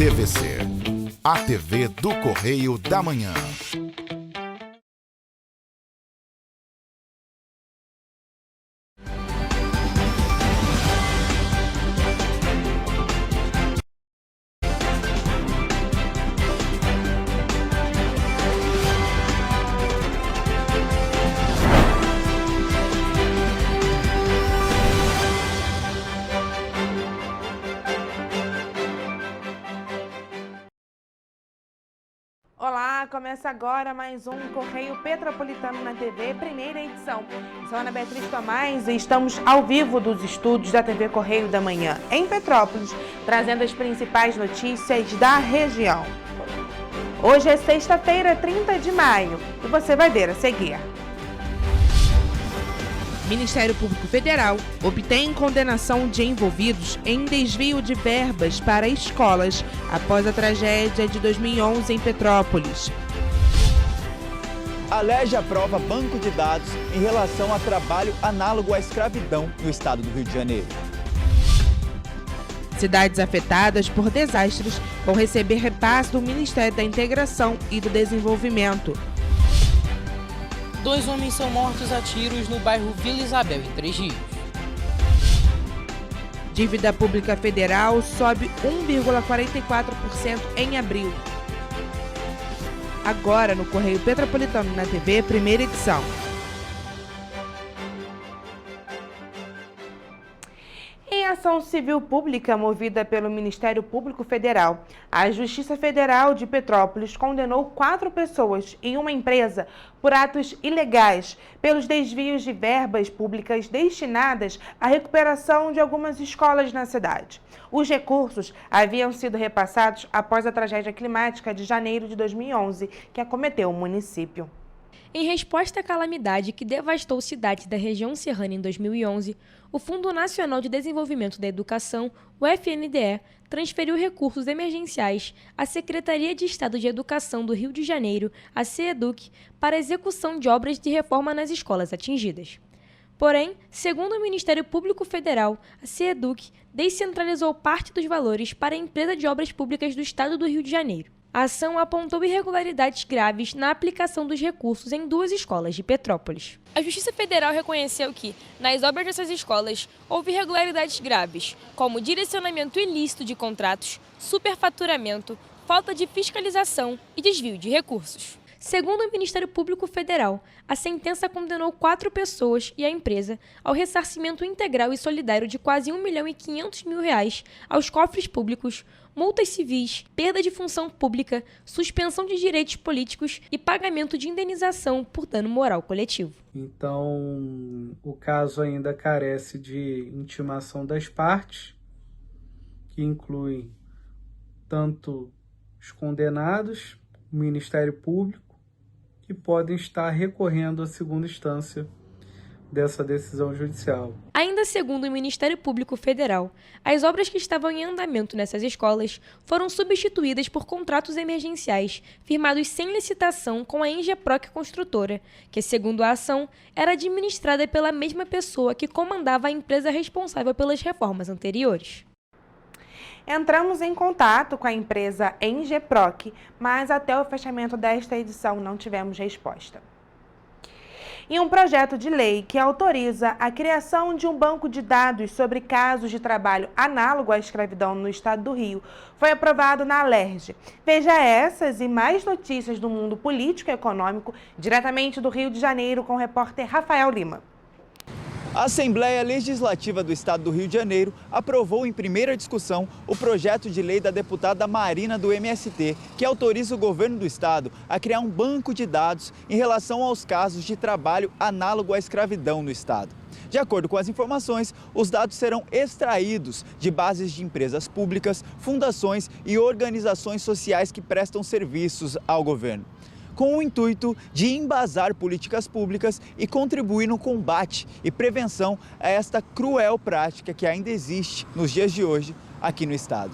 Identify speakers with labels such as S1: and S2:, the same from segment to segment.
S1: TVC, a TV do Correio da Manhã.
S2: Olá, começa agora mais um Correio Petropolitano na TV, primeira edição. Eu sou Ana Beatriz Tomás e estamos ao vivo dos estúdios da TV Correio da Manhã, em Petrópolis, trazendo as principais notícias da região. Hoje é sexta-feira, 30 de maio, e você vai ver a seguir. Ministério Público Federal obtém condenação de envolvidos em desvio de verbas para escolas após a tragédia de 2011 em Petrópolis.
S3: A LERJ aprova banco de dados em relação a trabalho análogo à escravidão no estado do Rio de Janeiro.
S2: Cidades afetadas por desastres vão receber repasse do Ministério da Integração e do Desenvolvimento.
S4: 2 homens são mortos a tiros no bairro Vila Isabel, em Três Rios.
S2: Dívida Pública Federal sobe 1,44% em abril. Agora no Correio Petropolitano na TV, primeira edição. Em ação civil pública movida pelo Ministério Público Federal, a Justiça Federal de Petrópolis condenou 4 pessoas em uma empresa por atos ilegais pelos desvios de verbas públicas destinadas à recuperação de algumas escolas na cidade. Os recursos haviam sido repassados após a tragédia climática de janeiro de 2011, que acometeu o município.
S5: Em resposta à calamidade que devastou cidades da região serrana em 2011, o Fundo Nacional de Desenvolvimento da Educação, o FNDE, transferiu recursos emergenciais à Secretaria de Estado de Educação do Rio de Janeiro, a CEEDUC, para a execução de obras de reforma nas escolas atingidas. Porém, segundo o Ministério Público Federal, a CEEDUC descentralizou parte dos valores para a Empresa de Obras Públicas do Estado do Rio de Janeiro. A ação apontou irregularidades graves na aplicação dos recursos em 2 escolas de Petrópolis. A Justiça Federal reconheceu que, nas obras dessas escolas, houve irregularidades graves, como direcionamento ilícito de contratos, superfaturamento, falta de fiscalização e desvio de recursos. Segundo o Ministério Público Federal, a sentença condenou 4 pessoas e a empresa ao ressarcimento integral e solidário de quase R$1.500.000 aos cofres públicos, multas civis, perda de função pública, suspensão de direitos políticos e pagamento de indenização por dano moral coletivo.
S6: Então, o caso ainda carece de intimação das partes, que inclui tanto os condenados, o Ministério Público, que podem estar recorrendo à segunda instância dessa decisão judicial.
S5: Ainda segundo o Ministério Público Federal, as obras que estavam em andamento nessas escolas foram substituídas por contratos emergenciais firmados sem licitação com a Engeproc Construtora, que, segundo a ação, era administrada pela mesma pessoa que comandava a empresa responsável pelas reformas anteriores.
S2: Entramos em contato com a empresa Engeproc, mas até o fechamento desta edição não tivemos resposta. E um projeto de lei que autoriza a criação de um banco de dados sobre casos de trabalho análogo à escravidão no estado do Rio foi aprovado na LERJ. Veja essas e mais notícias do mundo político e econômico diretamente do Rio de Janeiro com o repórter Rafael Lima.
S3: A Assembleia Legislativa do Estado do Rio de Janeiro aprovou em primeira discussão o projeto de lei da deputada Marina do MST, que autoriza o governo do estado a criar um banco de dados em relação aos casos de trabalho análogo à escravidão no estado. De acordo com as informações, os dados serão extraídos de bases de empresas públicas, fundações e organizações sociais que prestam serviços ao governo, com o intuito de embasar políticas públicas e contribuir no combate e prevenção a esta cruel prática que ainda existe nos dias de hoje aqui no estado.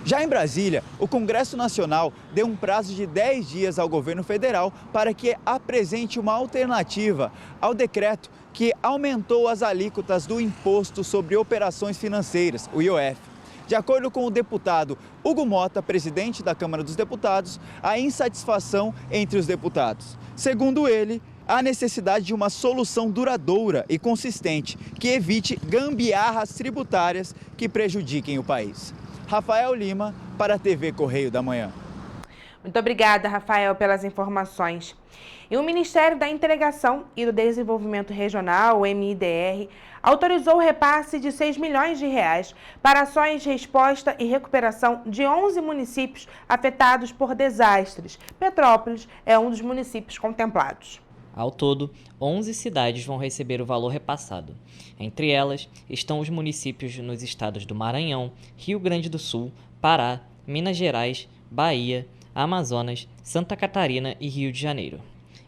S3: Já em Brasília, o Congresso Nacional deu um prazo de 10 dias ao governo federal para que apresente uma alternativa ao decreto que aumentou as alíquotas do Imposto sobre Operações Financeiras, o IOF. De acordo com o deputado Hugo Mota, presidente da Câmara dos Deputados, há insatisfação entre os deputados. Segundo ele, há necessidade de uma solução duradoura e consistente que evite gambiarras tributárias que prejudiquem o país. Rafael Lima, para a TV Correio da Manhã.
S2: Muito obrigada, Rafael, pelas informações. E o Ministério da Integração e do Desenvolvimento Regional, o MIDR, autorizou o repasse de 6 milhões de reais para ações de resposta e recuperação de 11 municípios afetados por desastres. Petrópolis é um dos municípios contemplados.
S7: Ao todo, 11 cidades vão receber o valor repassado. Entre elas estão os municípios nos estados do Maranhão, Rio Grande do Sul, Pará, Minas Gerais, Bahia, Amazonas, Santa Catarina e Rio de Janeiro.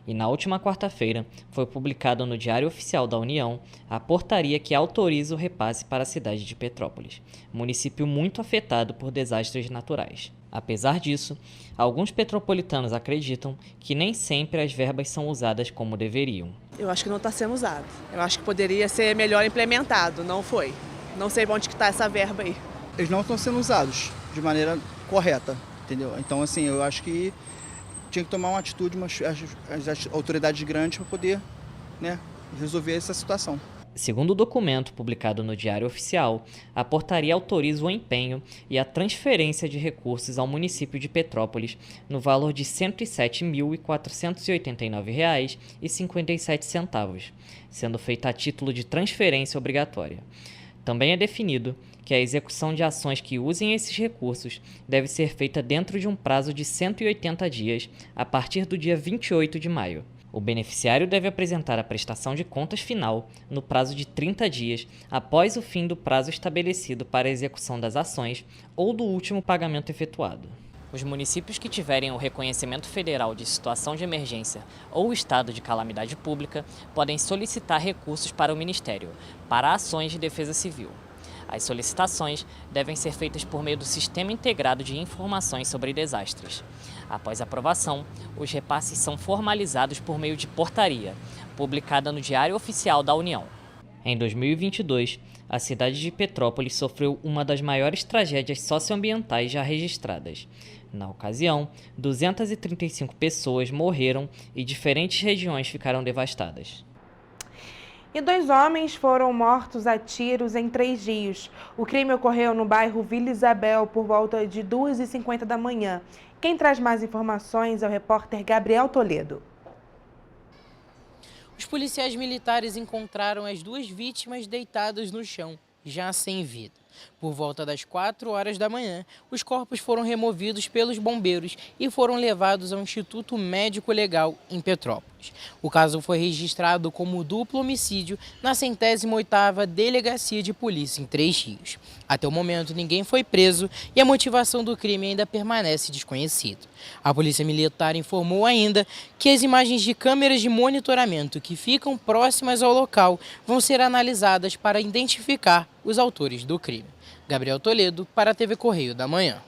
S7: E na última quarta-feira foi publicado no Diário Oficial da União a portaria que autoriza o repasse para a cidade de Petrópolis, município muito afetado por desastres naturais. Apesar disso, alguns petropolitanos acreditam que nem sempre as verbas são usadas como deveriam.
S8: Eu acho que não está sendo usado. Eu acho que poderia ser melhor implementado, não foi. Não sei onde está essa verba aí.
S9: Eles não estão sendo usados de maneira correta, entendeu? Então, assim, eu acho que tinha que tomar uma atitude, as autoridades grandes para poder, resolver essa situação.
S7: Segundo o documento publicado no Diário Oficial, a portaria autoriza o empenho e a transferência de recursos ao município de Petrópolis no valor de R$ 107.489,57, sendo feita a título de transferência obrigatória. Também é definido que a execução de ações que usem esses recursos deve ser feita dentro de um prazo de 180 dias, a partir do dia 28 de maio. O beneficiário deve apresentar a prestação de contas final no prazo de 30 dias após o fim do prazo estabelecido para a execução das ações ou do último pagamento efetuado. Os municípios que tiverem o reconhecimento federal de situação de emergência ou estado de calamidade pública podem solicitar recursos para o Ministério, para ações de defesa civil. As solicitações devem ser feitas por meio do Sistema Integrado de Informações sobre Desastres. Após aprovação, os repasses são formalizados por meio de portaria, publicada no Diário Oficial da União. Em 2022, a cidade de Petrópolis sofreu uma das maiores tragédias socioambientais já registradas. Na ocasião, 235 pessoas morreram e diferentes regiões ficaram devastadas.
S2: E 2 homens foram mortos a tiros em 3 rios. O crime ocorreu no bairro Vila Isabel por volta de 2h50 da manhã. Quem traz mais informações é o repórter Gabriel Toledo.
S4: Os policiais militares encontraram as 2 vítimas deitadas no chão, já sem vida. Por volta das 4 horas da manhã, os corpos foram removidos pelos bombeiros e foram levados ao Instituto Médico Legal em Petrópolis. O caso foi registrado como duplo homicídio na 108ª Delegacia de Polícia em Três Rios. Até o momento, ninguém foi preso e a motivação do crime ainda permanece desconhecida. A Polícia Militar informou ainda que as imagens de câmeras de monitoramento que ficam próximas ao local vão ser analisadas para identificar os autores do crime. Gabriel Toledo, para a TV Correio da Manhã.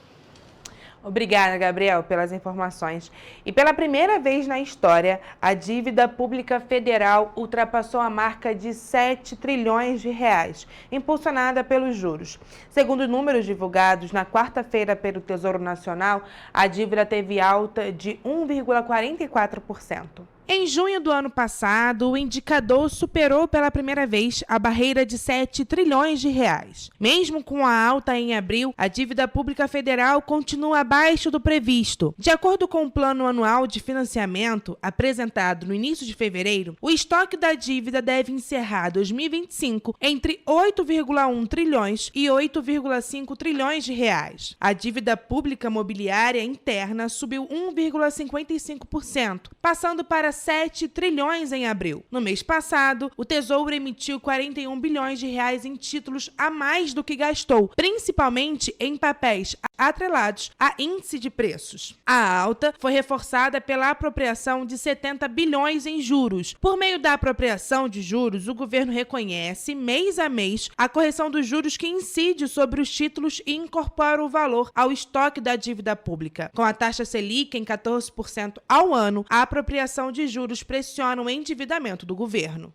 S2: Obrigada, Gabriel, pelas informações. E pela primeira vez na história, a dívida pública federal ultrapassou a marca de 7 trilhões de reais, impulsionada pelos juros. Segundo números divulgados na quarta-feira pelo Tesouro Nacional, a dívida teve alta de 1,44%. Em junho do ano passado, o indicador superou pela primeira vez a barreira de 7 trilhões de reais. Mesmo com a alta em abril, a dívida pública federal continua abaixo do previsto. De acordo com o Plano Anual de Financiamento, apresentado no início de fevereiro, o estoque da dívida deve encerrar 2025 entre 8,1 trilhões e 8,5 trilhões de reais. A dívida pública mobiliária interna subiu 1,55%, passando para 7 trilhões em abril. No mês passado, o Tesouro emitiu 41 bilhões de reais em títulos a mais do que gastou, principalmente em papéis atrelados a índice de preços. A alta foi reforçada pela apropriação de 70 bilhões em juros. Por meio da apropriação de juros, o governo reconhece, mês a mês, a correção dos juros que incide sobre os títulos e incorpora o valor ao estoque da dívida pública. Com a taxa Selic em 14% ao ano, a apropriação de juros pressiona o endividamento do governo.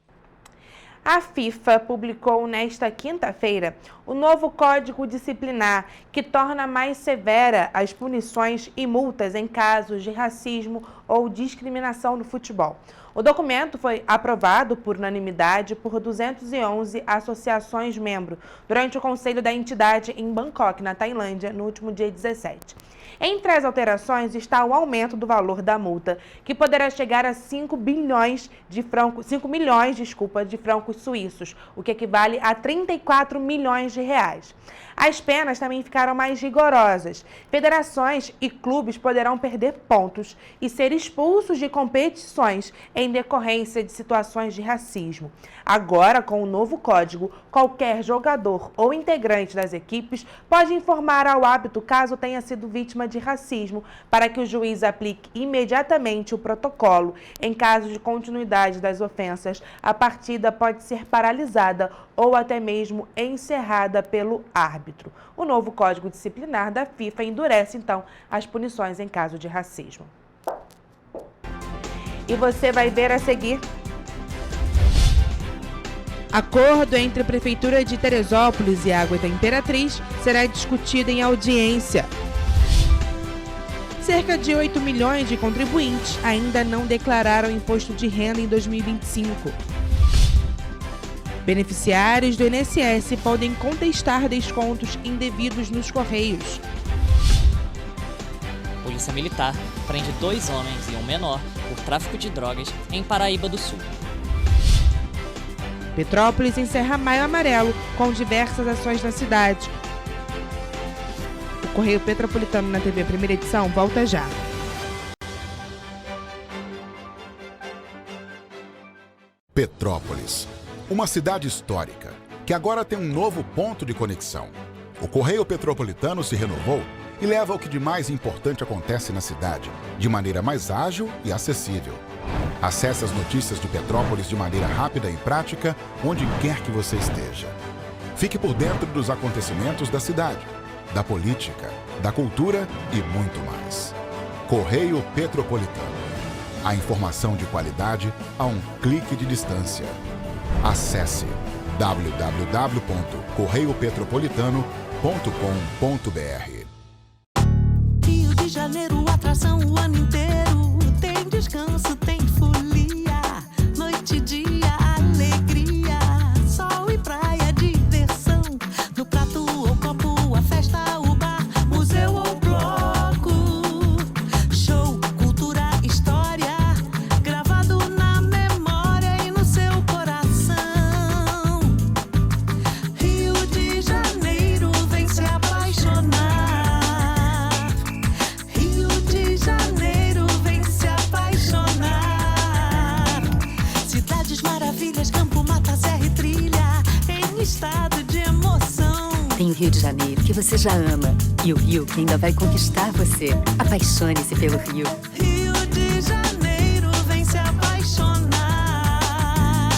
S2: A FIFA publicou nesta quinta-feira o novo Código Disciplinar, que torna mais severa as punições e multas em casos de racismo ou discriminação no futebol. O documento foi aprovado por unanimidade por 211 associações membros durante o Conselho da entidade em Bangkok, na Tailândia, no último dia 17. Entre as alterações está o aumento do valor da multa, que poderá chegar a 5 milhões de francos suíços, o que equivale a 34 milhões de reais. As penas também ficaram mais rigorosas. Federações e clubes poderão perder pontos e ser expulsos de competições em decorrência de situações de racismo. Agora, com o novo código, qualquer jogador ou integrante das equipes pode informar ao árbitro caso tenha sido vítima de racismo, para que o juiz aplique imediatamente o protocolo. Em caso de continuidade das ofensas, a partida pode ser paralisada ou até mesmo encerrada pelo árbitro. O novo Código Disciplinar da FIFA endurece, então, as punições em caso de racismo. E você vai ver a seguir. Acordo entre a Prefeitura de Teresópolis e a Água da Imperatriz será discutido em audiência. Cerca de 8 milhões de contribuintes ainda não declararam imposto de renda em 2025. Beneficiários do INSS podem contestar descontos indevidos nos Correios.
S7: Polícia Militar prende 2 homens e um menor por tráfico de drogas em Paraíba do Sul.
S2: Petrópolis encerra Maio Amarelo com diversas ações na cidade. O Correio Petropolitano na TV Primeira Edição volta já.
S1: Petrópolis, uma cidade histórica, que agora tem um novo ponto de conexão. O Correio Petropolitano se renovou e leva o que de mais importante acontece na cidade, de maneira mais ágil e acessível. Acesse as notícias de Petrópolis de maneira rápida e prática, onde quer que você esteja. Fique por dentro dos acontecimentos da cidade, da política, da cultura e muito mais. Correio Petropolitano. A informação de qualidade a um clique de distância. Acesse www.correiopetropolitano.com.br.
S10: Rio de Janeiro, atração o ano inteiro. Tem descanso, tem folia, noite e dia, alegria, sol e praia, diversão. No prato ou copo, a festa, o bar, museu ou bloco. Show, cultura, história, gravado na memória e no seu coração. Rio de Janeiro, vem se apaixonar. Rio de Janeiro, vem se apaixonar. Cidades maravilhas, campo, mata, serra e trilha, em estado de emoção.
S11: Tem o Rio de Janeiro, que você já ama, e o Rio que ainda vai conquistar você. Apaixone-se pelo Rio.
S10: Rio de Janeiro, vem se apaixonar.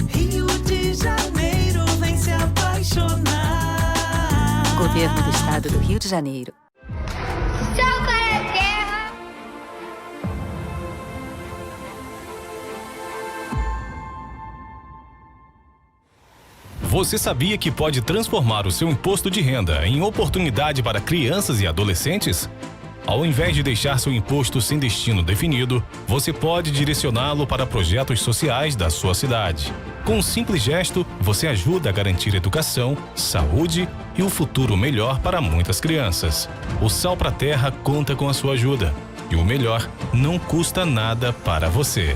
S10: Rio de Janeiro, vem se apaixonar.
S11: Governo do Estado do Rio de Janeiro.
S12: Você sabia que pode transformar o seu imposto de renda em oportunidade para crianças e adolescentes? Ao invés de deixar seu imposto sem destino definido, você pode direcioná-lo para projetos sociais da sua cidade. Com um simples gesto, você ajuda a garantir educação, saúde e um futuro melhor para muitas crianças. O Sal pra Terra conta com a sua ajuda. E o melhor, não custa nada para você.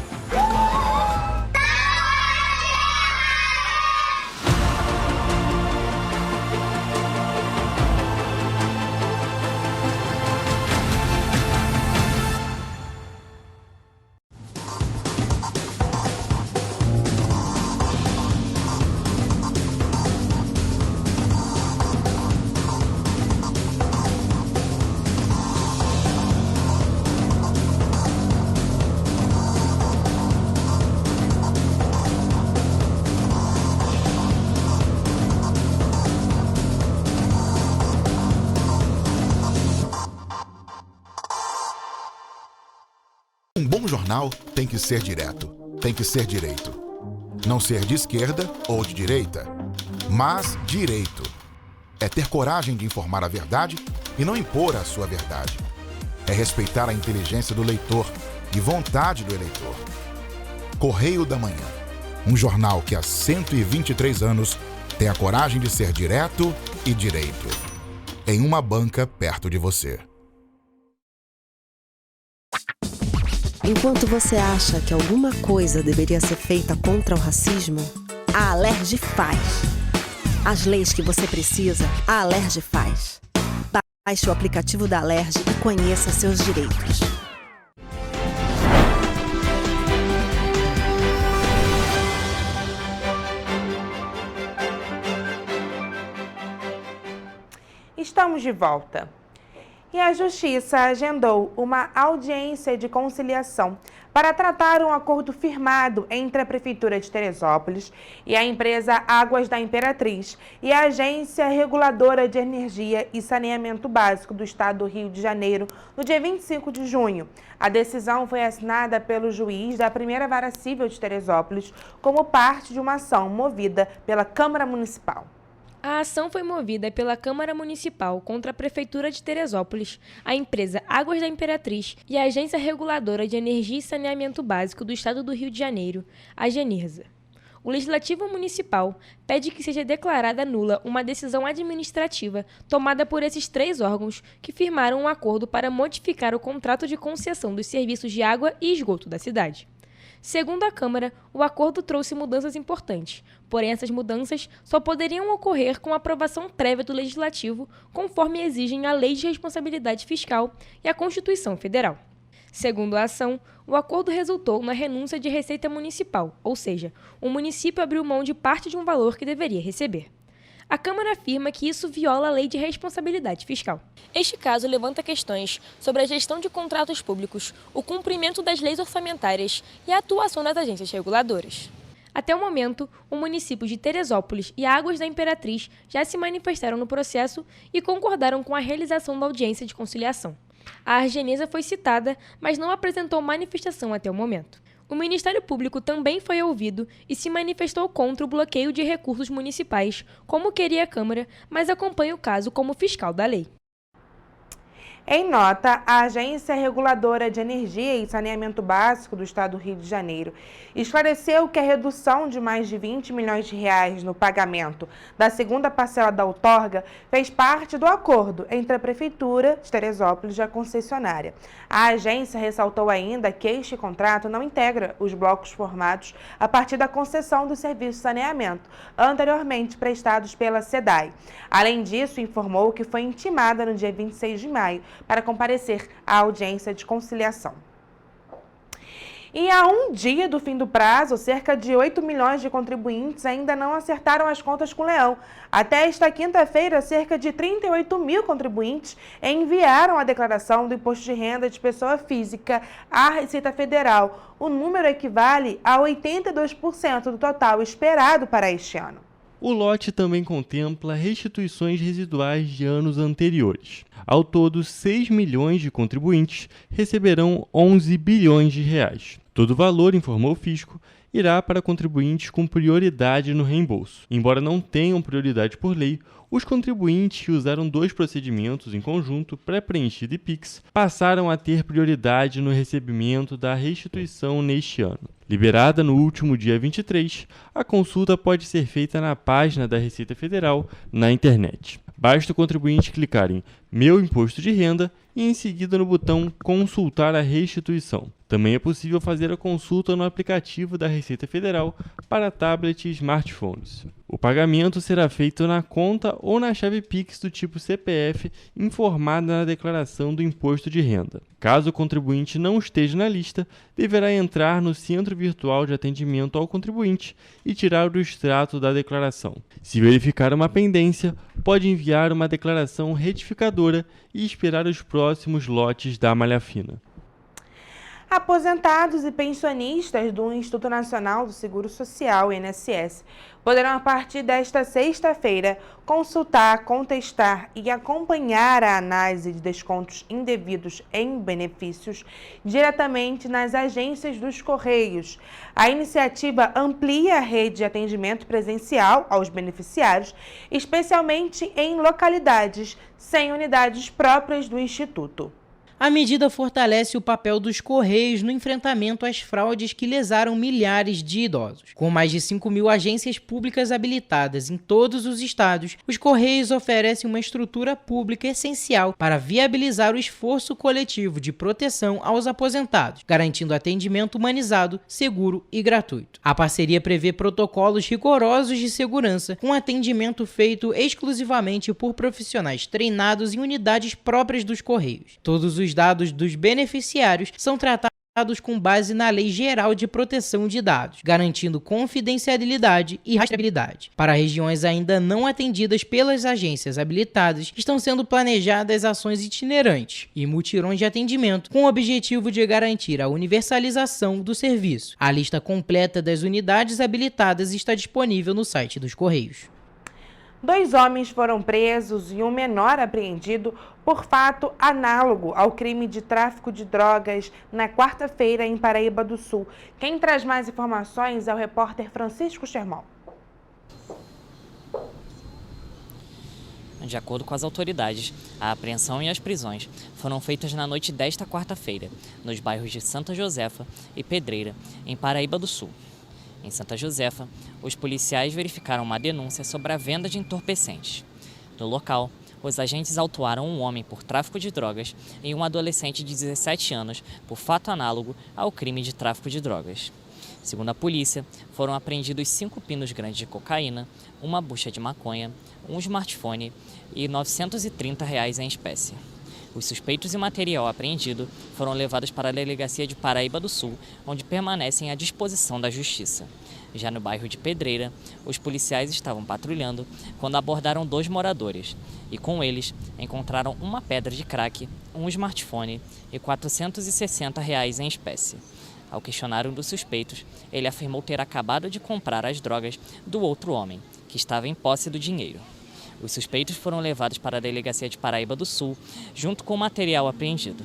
S1: Um bom jornal tem que ser direto, tem que ser direito. Não ser de esquerda ou de direita, mas direito. É ter coragem de informar a verdade e não impor a sua verdade. É respeitar a inteligência do leitor e vontade do eleitor. Correio da Manhã, um jornal que há 123 anos tem a coragem de ser direto e direito. Em uma banca perto de você.
S13: Enquanto você acha que alguma coisa deveria ser feita contra o racismo, a Alerj faz. As leis que você precisa, a Alerj faz. Baixe o aplicativo da Alerj e conheça seus direitos.
S2: Estamos de volta. E a Justiça agendou uma audiência de conciliação para tratar um acordo firmado entre a Prefeitura de Teresópolis e a empresa Águas da Imperatriz e a Agência Reguladora de Energia e Saneamento Básico do Estado do Rio de Janeiro no dia 25 de junho. A decisão foi assinada pelo juiz da Primeira Vara Civil de Teresópolis como parte de uma ação movida pela Câmara Municipal.
S5: A ação foi movida pela Câmara Municipal contra a Prefeitura de Teresópolis, a empresa Águas da Imperatriz e a Agência Reguladora de Energia e Saneamento Básico do Estado do Rio de Janeiro, a Genersa. O Legislativo Municipal pede que seja declarada nula uma decisão administrativa tomada por esses três órgãos que firmaram um acordo para modificar o contrato de concessão dos serviços de água e esgoto da cidade. Segundo a Câmara, o acordo trouxe mudanças importantes, porém essas mudanças só poderiam ocorrer com aprovação prévia do Legislativo, conforme exigem a Lei de Responsabilidade Fiscal e a Constituição Federal. Segundo a ação, o acordo resultou na renúncia de receita municipal, ou seja, o município abriu mão de parte de um valor que deveria receber. A Câmara afirma que isso viola a Lei de Responsabilidade Fiscal. Este caso levanta questões sobre a gestão de contratos públicos, o cumprimento das leis orçamentárias e a atuação das agências reguladoras. Até o momento, o município de Teresópolis e Águas da Imperatriz já se manifestaram no processo e concordaram com a realização da audiência de conciliação. A Argenesa foi citada, mas não apresentou manifestação até o momento. O Ministério Público também foi ouvido e se manifestou contra o bloqueio de recursos municipais, como queria a Câmara, mas acompanha o caso como fiscal da lei.
S2: Em nota, a Agência Reguladora de Energia e Saneamento Básico do Estado do Rio de Janeiro esclareceu que a redução de mais de 20 milhões de reais no pagamento da segunda parcela da outorga fez parte do acordo entre a Prefeitura de Teresópolis e a concessionária. A agência ressaltou ainda que este contrato não integra os blocos formados a partir da concessão do serviço de saneamento, anteriormente prestados pela SEDAI. Além disso, informou que foi intimada no dia 26 de maio para comparecer à audiência de conciliação. E a um dia do fim do prazo, cerca de 8 milhões de contribuintes ainda não acertaram as contas com o Leão. Até esta quinta-feira, cerca de 38 mil contribuintes enviaram a declaração do Imposto de Renda de Pessoa Física à Receita Federal. O número equivale a 82% do total esperado para este ano.
S14: O lote também contempla restituições residuais de anos anteriores. Ao todo, 6 milhões de contribuintes receberão 11 bilhões de reais. Todo o valor, informou o fisco, irá para contribuintes com prioridade no reembolso. Embora não tenham prioridade por lei, os contribuintes que usaram dois procedimentos em conjunto, pré-preenchido e PIX, passaram a ter prioridade no recebimento da restituição neste ano. Liberada no último dia 23, a consulta pode ser feita na página da Receita Federal na internet. Basta o contribuinte clicar em Meu Imposto de Renda e em seguida no botão Consultar a restituição. Também é possível fazer a consulta no aplicativo da Receita Federal para tablet e smartphones. O pagamento será feito na conta ou na chave Pix do tipo CPF informada na declaração do Imposto de Renda. Caso o contribuinte não esteja na lista, deverá entrar no Centro Virtual de Atendimento ao Contribuinte e tirar o extrato da declaração. Se verificar uma pendência, pode enviar uma declaração retificadora e esperar os próximos lotes da malha fina.
S2: Aposentados e pensionistas do Instituto Nacional do Seguro Social, INSS, poderão, a partir desta sexta-feira, consultar, contestar e acompanhar a análise de descontos indevidos em benefícios diretamente nas agências dos Correios. A iniciativa amplia a rede de atendimento presencial aos beneficiários, especialmente em localidades sem unidades próprias do Instituto.
S4: A medida fortalece o papel dos Correios no enfrentamento às fraudes que lesaram milhares de idosos. Com mais de 5.000 agências públicas habilitadas em todos os estados, os Correios oferecem uma estrutura pública essencial para viabilizar o esforço coletivo de proteção aos aposentados, garantindo atendimento humanizado, seguro e gratuito. A parceria prevê protocolos rigorosos de segurança, com atendimento feito exclusivamente por profissionais treinados em unidades próprias dos Correios. Todos os dados dos beneficiários são tratados com base na Lei Geral de Proteção de Dados, garantindo confidencialidade e rastreabilidade. Para regiões ainda não atendidas pelas agências habilitadas, estão sendo planejadas ações itinerantes e mutirões de atendimento com o objetivo de garantir a universalização do serviço. A lista completa das unidades habilitadas está disponível no site dos Correios.
S2: 2 homens foram presos e um menor apreendido por fato análogo ao crime de tráfico de drogas na quarta-feira em Paraíba do Sul. Quem traz mais informações é o repórter Francisco Schermão.
S7: De acordo com as autoridades, a apreensão e as prisões foram feitas na noite desta quarta-feira, nos bairros de Santa Josefa e Pedreira, em Paraíba do Sul. Em Santa Josefa, os policiais verificaram uma denúncia sobre a venda de entorpecentes. No local, os agentes autuaram um homem por tráfico de drogas e um adolescente de 17 anos por fato análogo ao crime de tráfico de drogas. Segundo a polícia, foram apreendidos 5 pinos grandes de cocaína, uma bucha de maconha, um smartphone e R$ 930 em espécie. Os suspeitos e o material apreendido foram levados para a delegacia de Paraíba do Sul, onde permanecem à disposição da justiça. Já no bairro de Pedreira, os policiais estavam patrulhando quando abordaram 2 moradores e, com eles, encontraram uma pedra de crack, um smartphone e R$ 460 em espécie. Ao questionar um dos suspeitos, ele afirmou ter acabado de comprar as drogas do outro homem, que estava em posse do dinheiro. Os suspeitos foram levados para a delegacia de Paraíba do Sul, junto com o material apreendido.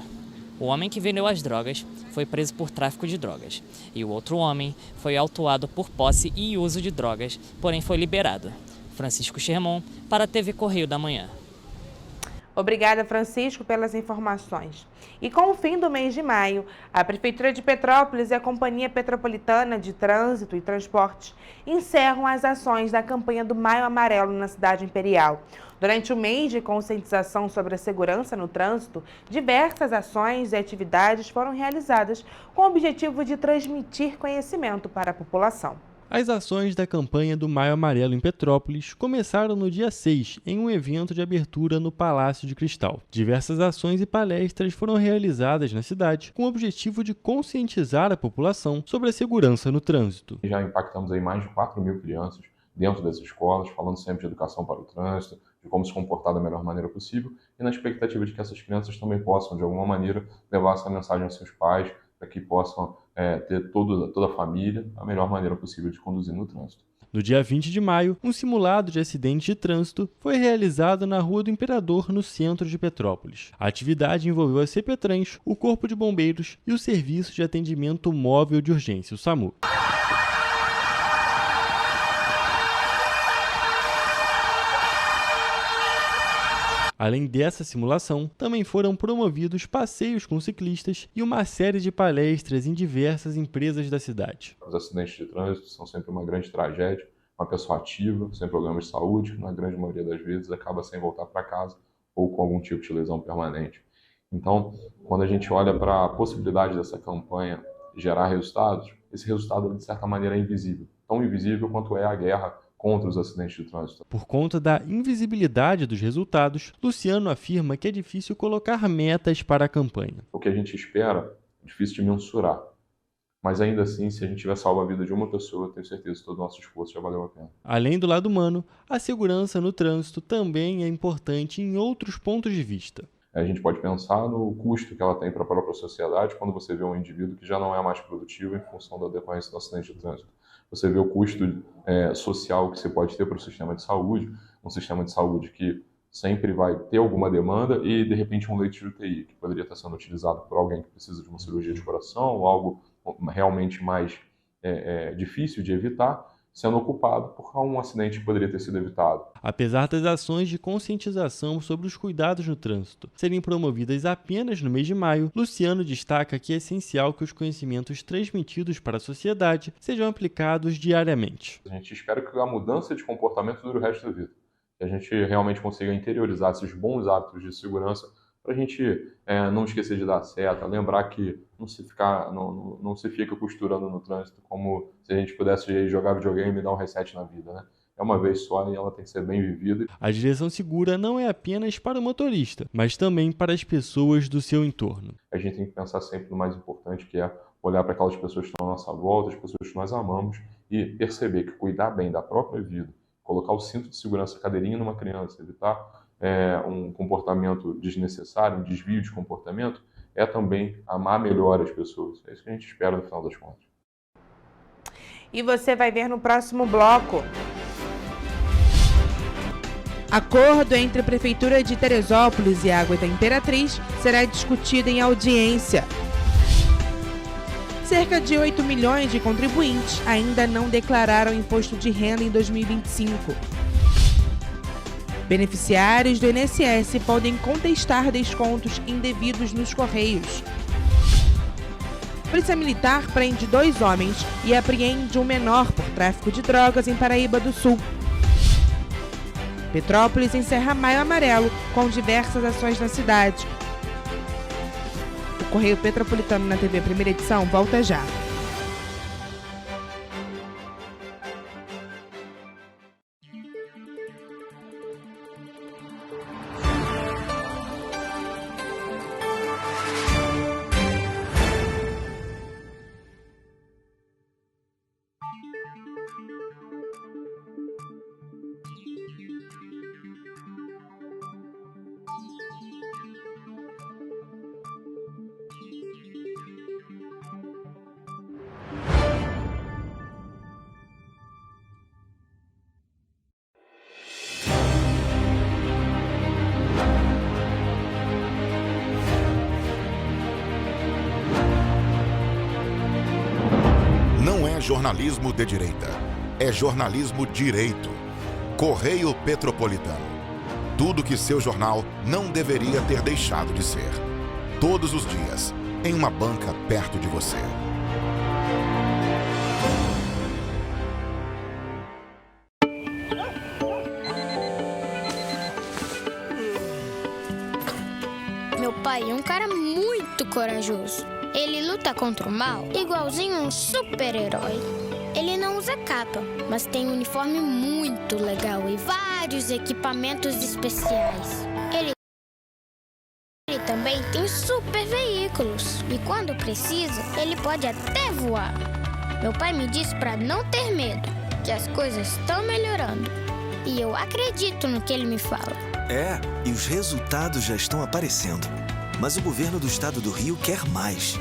S7: O homem que vendeu as drogas foi preso por tráfico de drogas, e o outro homem foi autuado por posse e uso de drogas, porém foi liberado. Francisco Schermon, para a TV Correio da Manhã.
S2: Obrigada, Francisco, pelas informações. E com o fim do mês de maio, a Prefeitura de Petrópolis e a Companhia Petropolitana de Trânsito e Transportes encerram as ações da campanha do Maio Amarelo na cidade imperial. Durante o mês de conscientização sobre a segurança no trânsito, diversas ações e atividades foram realizadas com o objetivo de transmitir conhecimento para a população.
S14: As ações da campanha do Maio Amarelo em Petrópolis começaram no dia 6, em um evento de abertura no Palácio de Cristal. Diversas ações e palestras foram realizadas na cidade com o objetivo de conscientizar a população sobre a segurança no trânsito.
S15: Já impactamos aí mais de 4.000 crianças dentro das escolas, falando sempre de educação para o trânsito, de como se comportar da melhor maneira possível e na expectativa de que essas crianças também possam, de alguma maneira, levar essa mensagem aos seus pais, para que possam ter toda a família a melhor maneira possível de conduzir no trânsito.
S14: No dia 20 de maio, um simulado de acidente de trânsito foi realizado na Rua do Imperador, no centro de Petrópolis. A atividade envolveu a CPTrans, o Corpo de Bombeiros e o Serviço de Atendimento Móvel de Urgência, o SAMU. Além dessa simulação, também foram promovidos passeios com ciclistas e uma série de palestras em diversas empresas da cidade.
S15: Os acidentes de trânsito são sempre uma grande tragédia. Uma pessoa ativa, sem problemas de saúde, na grande maioria das vezes acaba sem voltar para casa ou com algum tipo de lesão permanente. Então, quando a gente olha para a possibilidade dessa campanha gerar resultados, esse resultado, de certa maneira, é invisível. Tão invisível quanto é a guerra contra os acidentes de trânsito.
S14: Por conta da invisibilidade dos resultados, Luciano afirma que é difícil colocar metas para a campanha.
S15: O que a gente espera é difícil de mensurar, mas ainda assim, se a gente tiver salvo a vida de uma pessoa, eu tenho certeza que todo o nosso esforço já valeu a pena.
S14: Além do lado humano, a segurança no trânsito também é importante em outros pontos de vista.
S15: A gente pode pensar no custo que ela tem para a própria sociedade quando você vê um indivíduo que já não é mais produtivo em função da decorrência do acidente de trânsito. Você vê o custo social que você pode ter para o sistema de saúde, um sistema de saúde que sempre vai ter alguma demanda e, de repente, um leito de UTI, que poderia estar sendo utilizado por alguém que precisa de uma cirurgia de coração ou algo realmente mais difícil de evitar, sendo ocupado por um acidente que poderia ter sido evitado.
S14: Apesar das ações de conscientização sobre os cuidados no trânsito serem promovidas apenas no mês de maio, Luciano destaca que é essencial que os conhecimentos transmitidos para a sociedade sejam aplicados diariamente.
S15: A gente espera que a mudança de comportamento dure o resto da vida, que a gente realmente consiga interiorizar esses bons hábitos de segurança para a gente não esquecer de dar seta, lembrar que não se fica costurando no trânsito como se a gente pudesse jogar videogame e dar um reset na vida, né? É uma vez só e ela tem que ser bem vivida.
S14: A direção segura não é apenas para o motorista, mas também para as pessoas do seu entorno.
S15: A gente tem que pensar sempre no mais importante, que é olhar para aquelas pessoas que estão à nossa volta, as pessoas que nós amamos, e perceber que cuidar bem da própria vida, colocar o cinto de segurança, a cadeirinha numa criança, evitar um comportamento desnecessário, um desvio de comportamento, é também amar melhor as pessoas. É isso que a gente espera no final das contas.
S2: E você vai ver no próximo bloco. Acordo entre a Prefeitura de Teresópolis e a Água da Imperatriz será discutido em audiência. Cerca de 8 milhões de contribuintes ainda não declararam imposto de renda em 2025. Beneficiários do INSS podem contestar descontos indevidos nos Correios. Polícia Militar prende 2 homens e apreende um menor por tráfico de drogas em Paraíba do Sul. Petrópolis encerra Maio Amarelo com diversas ações na cidade. O Correio Petropolitano na TV Primeira Edição volta já.
S1: Jornalismo de direita. É jornalismo direito. Correio Petropolitano. Tudo que seu jornal não deveria ter deixado de ser. Todos os dias, em uma banca perto de você.
S16: Meu pai é um cara muito corajoso. Ele luta contra o mal igualzinho um super-herói. Ele não usa capa, mas tem um uniforme muito legal e vários equipamentos especiais. Ele também tem super veículos e quando precisa, ele pode até voar. Meu pai me disse para não ter medo, que as coisas estão melhorando. E eu acredito no que ele me fala.
S17: E os resultados já estão aparecendo. Mas o governo do estado do Rio quer mais.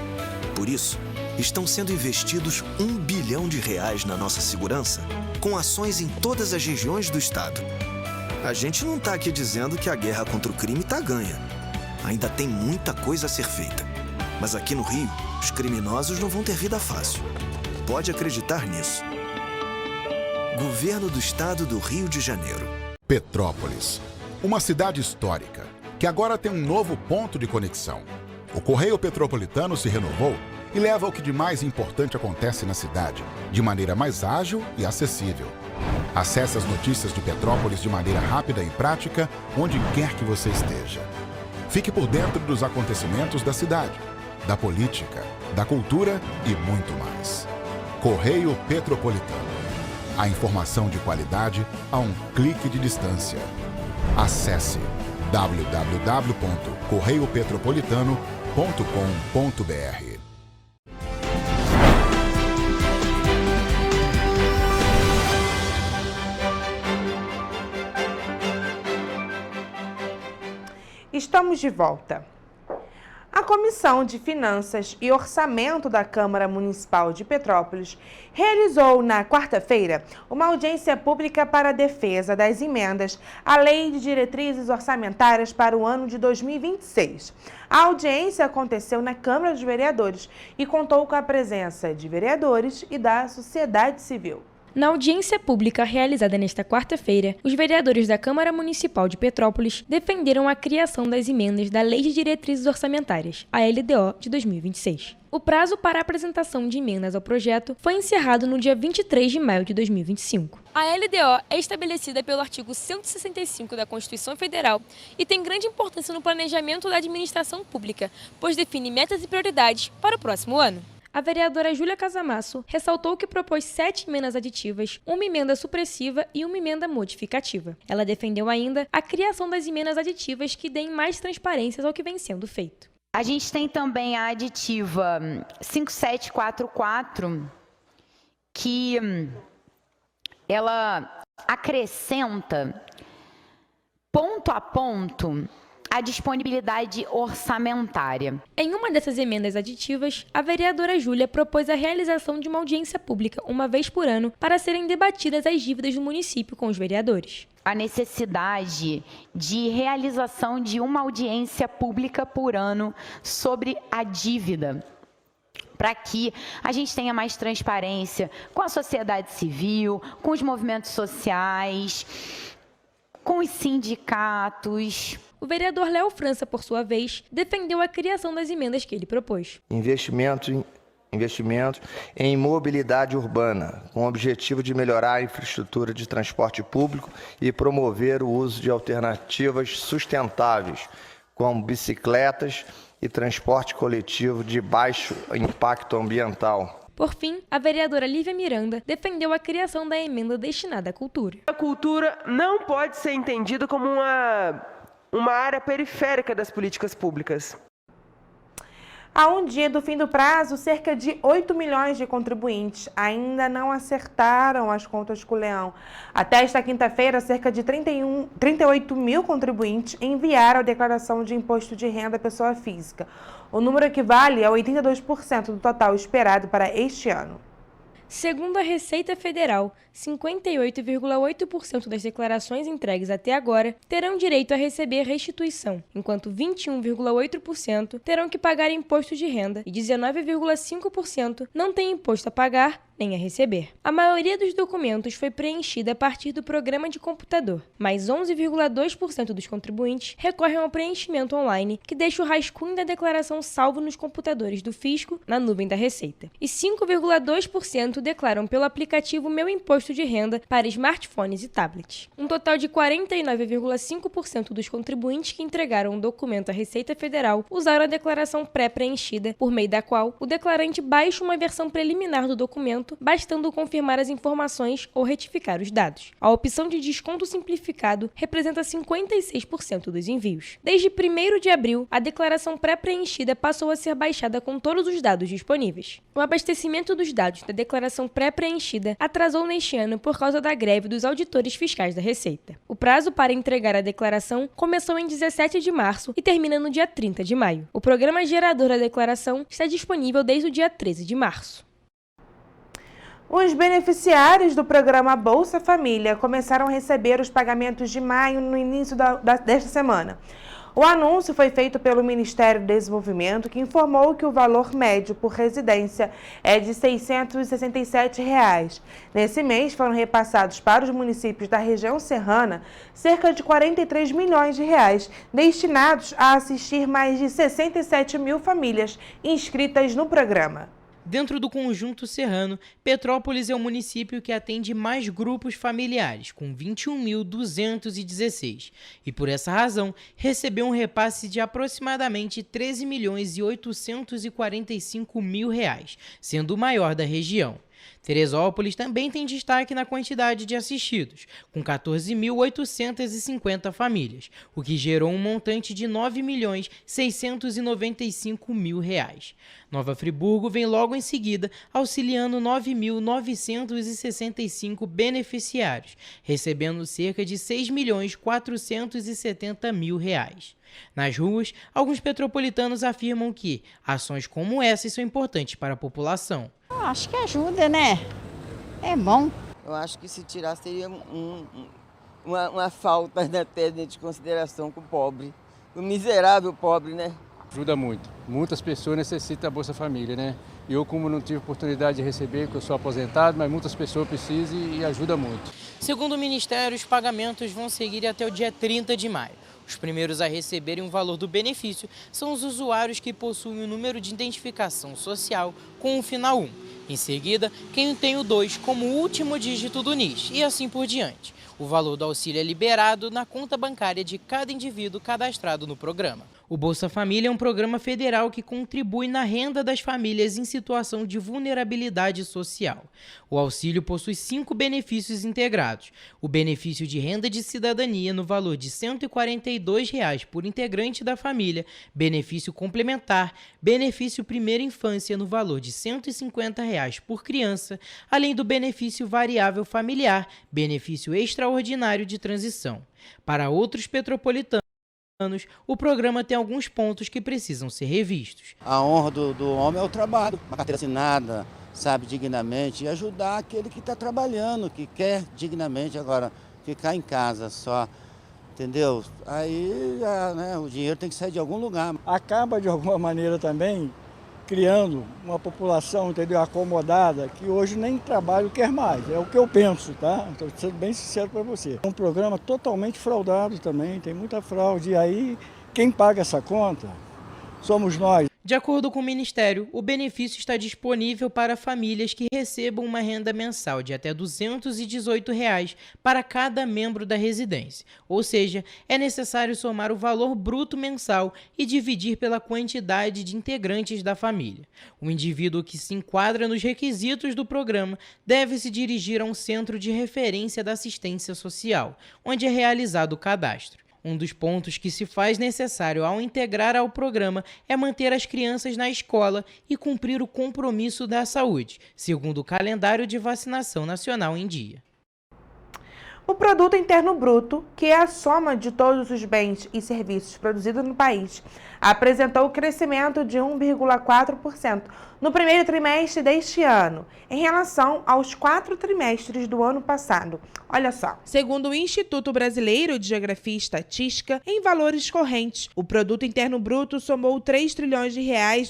S17: Por isso, estão sendo investidos R$1 bilhão na nossa segurança, com ações em todas as regiões do estado. A gente não está aqui dizendo que a guerra contra o crime está ganha. Ainda tem muita coisa a ser feita. Mas aqui no Rio, os criminosos não vão ter vida fácil. Pode acreditar nisso. Governo do estado do Rio de Janeiro.
S1: Petrópolis, uma cidade histórica, que agora tem um novo ponto de conexão. O Correio Petropolitano se renovou e leva o que de mais importante acontece na cidade, de maneira mais ágil e acessível. Acesse as notícias de Petrópolis de maneira rápida e prática, onde quer que você esteja. Fique por dentro dos acontecimentos da cidade, da política, da cultura e muito mais. Correio Petropolitano. A informação de qualidade a um clique de distância. Acesse www.correiopetropolitano.com.br.
S2: Estamos de volta. A Comissão de Finanças e Orçamento da Câmara Municipal de Petrópolis realizou na quarta-feira uma audiência pública para a defesa das emendas à Lei de Diretrizes Orçamentárias para o ano de 2026. A audiência aconteceu na Câmara dos Vereadores e contou com a presença de vereadores e da sociedade civil.
S5: Na audiência pública realizada nesta quarta-feira, os vereadores da Câmara Municipal de Petrópolis defenderam a criação das emendas da Lei de Diretrizes Orçamentárias, a LDO, de 2026. O prazo para a apresentação de emendas ao projeto foi encerrado no dia 23 de maio de 2025. A LDO é estabelecida pelo artigo 165 da Constituição Federal e tem grande importância no planejamento da administração pública, pois define metas e prioridades para o próximo ano. A vereadora Júlia Casamasso ressaltou que propôs 7 emendas aditivas, uma emenda supressiva e uma emenda modificativa. Ela defendeu ainda a criação das emendas aditivas que deem mais transparência ao que vem sendo feito.
S18: A gente tem também a aditiva 5744, que ela acrescenta ponto a ponto a disponibilidade orçamentária.
S5: Em uma dessas emendas aditivas, a vereadora Júlia propôs a realização de uma audiência pública uma vez por ano para serem debatidas as dívidas do município com os vereadores.
S18: A necessidade de realização de uma audiência pública por ano sobre a dívida, para que a gente tenha mais transparência com a sociedade civil, com os movimentos sociais, com os sindicatos.
S5: O vereador Léo França, por sua vez, defendeu a criação das emendas que ele propôs.
S19: Investimentos em mobilidade urbana, com o objetivo de melhorar a infraestrutura de transporte público e promover o uso de alternativas sustentáveis, como bicicletas e transporte coletivo de baixo impacto ambiental.
S5: Por fim, a vereadora Lívia Miranda defendeu a criação da emenda destinada à cultura.
S20: A cultura não pode ser entendida como uma área periférica das políticas públicas.
S2: A um dia do fim do prazo, cerca de 8 milhões de contribuintes ainda não acertaram as contas com o Leão. Até esta quinta-feira, cerca de 38 mil contribuintes enviaram a declaração de imposto de renda à pessoa física. O número equivale a 82% do total esperado para este ano.
S5: Segundo a Receita Federal, 58,8% das declarações entregues até agora terão direito a receber restituição, enquanto 21,8% terão que pagar imposto de renda e 19,5% não têm imposto a pagar nem a receber. A maioria dos documentos foi preenchida a partir do programa de computador, mas 11,2% dos contribuintes recorrem ao preenchimento online, que deixa o rascunho da declaração salvo nos computadores do fisco na nuvem da Receita. E 5,2% declaram pelo aplicativo Meu Imposto de Renda para smartphones e tablets. Um total de 49,5% dos contribuintes que entregaram um documento à Receita Federal usaram a declaração pré-preenchida, por meio da qual o declarante baixa uma versão preliminar do documento, bastando confirmar as informações ou retificar os dados. A opção de desconto simplificado representa 56% dos envios. Desde 1º de abril, a declaração pré-preenchida passou a ser baixada com todos os dados disponíveis. O abastecimento dos dados da declaração pré-preenchida atrasou neste ano por causa da greve dos auditores fiscais da Receita. O prazo para entregar a declaração começou em 17 de março e termina no dia 30 de maio. O programa gerador da declaração está disponível desde o dia 13 de março.
S2: Os beneficiários do programa Bolsa Família começaram a receber os pagamentos de maio no início desta semana. O anúncio foi feito pelo Ministério do Desenvolvimento, que informou que o valor médio por residência é de R$ 667. Nesse mês, foram repassados para os municípios da região serrana cerca de R$ 43 milhões, destinados a assistir mais de 67 mil famílias inscritas no programa.
S4: Dentro do conjunto serrano, Petrópolis é o município que atende mais grupos familiares, com 21.216, e por essa razão recebeu um repasse de aproximadamente R$ 13.845.000, sendo o maior da região. Teresópolis também tem destaque na quantidade de assistidos, com 14.850 famílias, o que gerou um montante de R$ 9.695.000. Nova Friburgo vem logo em seguida, auxiliando 9.965 beneficiários, recebendo cerca de R$ 6.470.000. Nas ruas, alguns petropolitanos afirmam que ações como essas são importantes para a população.
S21: Acho que ajuda, né? É bom.
S22: Eu acho que se tirar seria uma falta até de consideração com o pobre, o miserável pobre, né?
S23: Ajuda muito. Muitas pessoas necessitam da Bolsa Família, né? Eu, como não tive oportunidade de receber, porque eu sou aposentado, mas muitas pessoas precisam e ajuda muito.
S4: Segundo o Ministério, os pagamentos vão seguir até o dia 30 de maio. Os primeiros a receberem o valor do benefício são os usuários que possuem o número de identificação social com o final 1. Em seguida, quem tem o 2 como último dígito do NIS e assim por diante. O valor do auxílio é liberado na conta bancária de cada indivíduo cadastrado no programa. O Bolsa Família é um programa federal que contribui na renda das famílias em situação de vulnerabilidade social. O auxílio possui 5 benefícios integrados. O benefício de renda de cidadania no valor de R$ 142,00 por integrante da família, benefício complementar, benefício primeira infância no valor de R$ 150,00 por criança, além do benefício variável familiar, benefício extraordinário de transição. Para outros petropolitanos, o programa tem alguns pontos que precisam ser revistos.
S24: A honra do homem é o trabalho, uma carteira assinada, sabe, dignamente, e ajudar aquele que está trabalhando, que quer dignamente. Agora, ficar em casa só, entendeu? Aí né, o dinheiro tem que sair de algum lugar.
S25: Acaba, de alguma maneira, também criando uma população, entendeu, acomodada, que hoje nem trabalho quer mais. É o que eu penso, tá? Estou sendo bem sincero para você. É um programa totalmente fraudado também, tem muita fraude. E aí, quem paga essa conta somos nós.
S4: De acordo com o Ministério, o benefício está disponível para famílias que recebam uma renda mensal de até R$ 218,00 para cada membro da residência. Ou seja, é necessário somar o valor bruto mensal e dividir pela quantidade de integrantes da família. O indivíduo que se enquadra nos requisitos do programa deve se dirigir a um centro de referência da assistência social, onde é realizado o cadastro. Um dos pontos que se faz necessário ao integrar ao programa é manter as crianças na escola e cumprir o compromisso da saúde, segundo o calendário de vacinação nacional em dia.
S2: O Produto Interno Bruto, que é a soma de todos os bens e serviços produzidos no país, apresentou crescimento de 1,4% no primeiro trimestre deste ano, em relação aos 4 trimestres do ano passado. Olha só. Segundo o Instituto Brasileiro de Geografia e Estatística, em valores correntes, o Produto Interno Bruto somou R$ 3 trilhões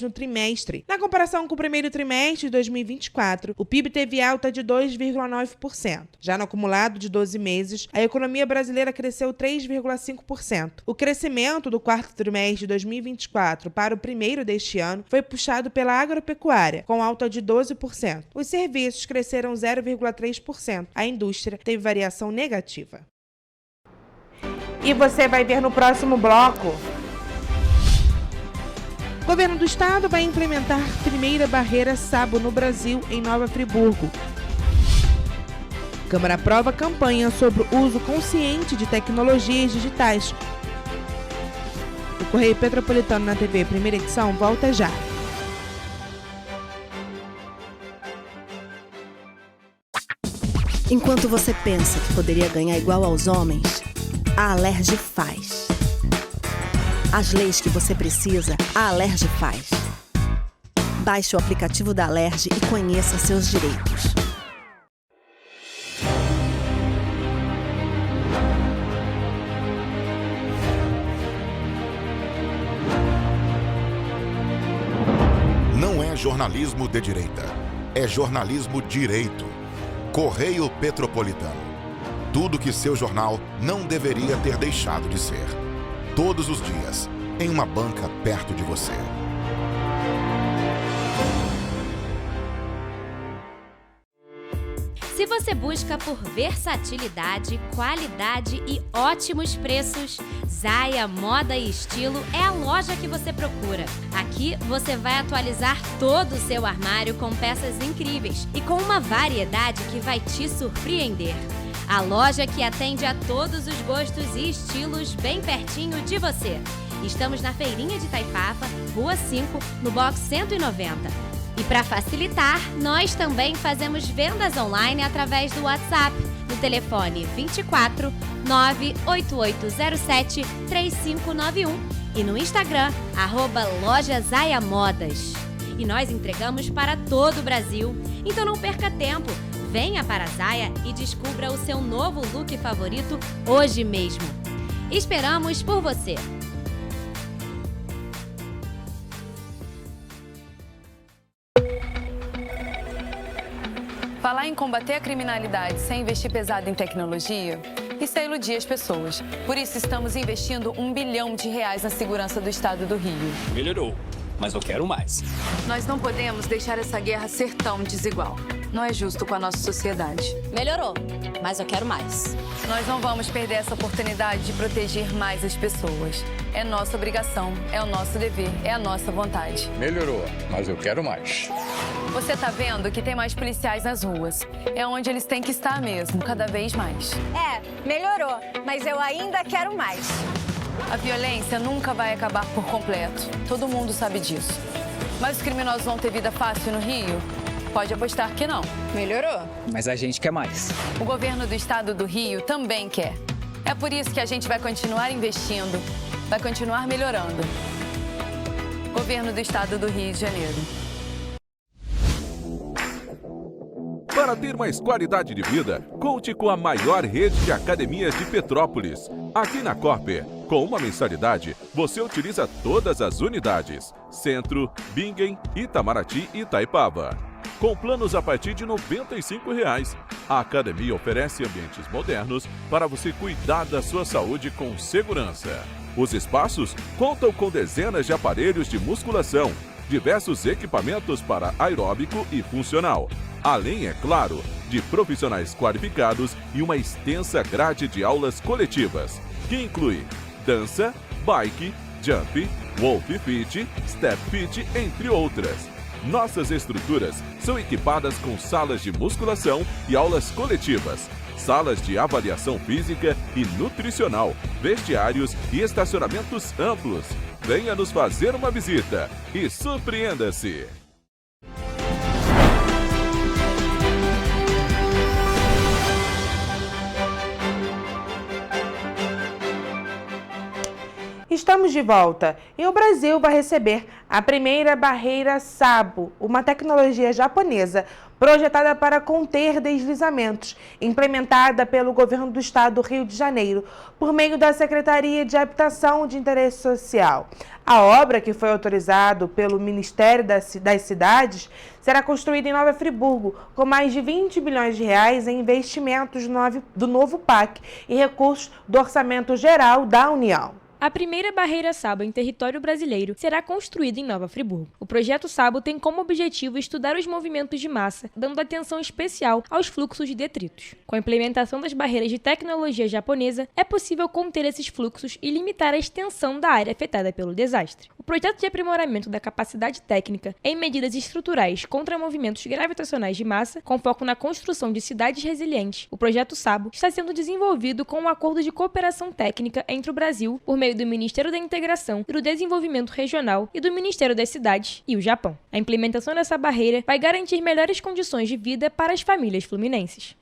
S2: no trimestre. Na comparação com o primeiro trimestre de 2024, o PIB teve alta de 2,9%. Já no acumulado de 12 meses, a economia brasileira cresceu 3,5%. O crescimento do quarto trimestre de 2024 para o primeiro deste ano foi puxado pela agropecuária, com alta de 12%. Os serviços cresceram 0,3%. A indústria teve variação negativa. E você vai ver no próximo bloco. O governo do estado vai implementar a primeira barreira SABO no Brasil, em Nova Friburgo. Câmara aprova campanha sobre o uso consciente de tecnologias digitais. O Correio Petropolitano na TV, primeira edição, volta já.
S13: Enquanto você pensa que poderia ganhar igual aos homens, a Alerj faz. As leis que você precisa, a Alerj faz. Baixe o aplicativo da Alerj e conheça seus direitos.
S1: Não é jornalismo de direita, é jornalismo direito. Correio Petropolitano. Tudo que seu jornal não deveria ter deixado de ser. Todos os dias, em uma banca perto de você.
S26: Se você busca por versatilidade, qualidade e ótimos preços, Zaya Moda e Estilo é a loja que você procura. Aqui você vai atualizar todo o seu armário com peças incríveis e com uma variedade que vai te surpreender. A loja que atende a todos os gostos e estilos bem pertinho de você. Estamos na Feirinha de Itaipava, Rua 5, no box 190. E para facilitar, nós também fazemos vendas online através do WhatsApp no telefone 24 98807 3591 e no Instagram, @LojaZaiaModas. E nós entregamos para todo o Brasil. Então não perca tempo. Venha para a Zaia e descubra o seu novo look favorito hoje mesmo. Esperamos por você!
S3: Falar em combater a criminalidade sem investir pesado em tecnologia, isso é iludir as pessoas. Por isso estamos investindo R$1 bilhão na segurança do estado do Rio.
S6: Melhorou, mas eu quero mais.
S3: Nós não podemos deixar essa guerra ser tão desigual. Não é justo com a nossa sociedade.
S26: Melhorou, mas eu quero mais.
S3: Nós não vamos perder essa oportunidade de proteger mais as pessoas. É nossa obrigação, é o nosso dever, é a nossa vontade.
S6: Melhorou, mas eu quero mais.
S3: Você tá vendo que tem mais policiais nas ruas. É onde eles têm que estar mesmo, cada vez mais.
S8: Melhorou, mas eu ainda quero mais.
S3: A violência nunca vai acabar por completo. Todo mundo sabe disso. Mas os criminosos vão ter vida fácil no Rio? Pode apostar que não.
S8: Melhorou.
S6: Mas a gente quer mais.
S3: O governo do estado do Rio também quer. É por isso que a gente vai continuar investindo, vai continuar melhorando. Governo do estado do Rio de Janeiro.
S9: Para ter mais qualidade de vida, conte com a maior rede de academias de Petrópolis. Aqui na Corper, com uma mensalidade, você utiliza todas as unidades: Centro, Bingen, Itamaraty e Itaipava. Com planos a partir de R$ 95,00. A academia oferece ambientes modernos para você cuidar da sua saúde com segurança. Os espaços contam com dezenas de aparelhos de musculação, diversos equipamentos para aeróbico e funcional, além, é claro, de profissionais qualificados e uma extensa grade de aulas coletivas, que inclui dança, bike, jump, wolf fit, step fit, entre outras. Nossas estruturas são equipadas com salas de musculação e aulas coletivas, salas de avaliação física e nutricional, vestiários e estacionamentos amplos. Venha nos fazer uma visita e surpreenda-se!
S2: Estamos de volta e o Brasil vai receber a primeira barreira SABO, uma tecnologia japonesa projetada para conter deslizamentos, implementada pelo governo do estado do Rio de Janeiro, por meio da Secretaria de Habitação de Interesse Social. A obra, que foi autorizada pelo Ministério das Cidades, será construída em Nova Friburgo, com mais de R$20 bilhões em investimentos do novo PAC e recursos do Orçamento Geral da União.
S5: A primeira barreira SABO em território brasileiro será construída em Nova Friburgo. O projeto SABO tem como objetivo estudar os movimentos de massa, dando atenção especial aos fluxos de detritos. Com a implementação das barreiras de tecnologia japonesa, é possível conter esses fluxos e limitar a extensão da área afetada pelo desastre. O projeto de aprimoramento da capacidade técnica em medidas estruturais contra movimentos gravitacionais de massa, com foco na construção de cidades resilientes, o projeto SABO está sendo desenvolvido com um acordo de cooperação técnica entre o Brasil, por meio do Ministério da Integração e do Desenvolvimento Regional e do Ministério das Cidades e o Japão. A implementação dessa barreira vai garantir melhores condições de vida para as famílias fluminenses.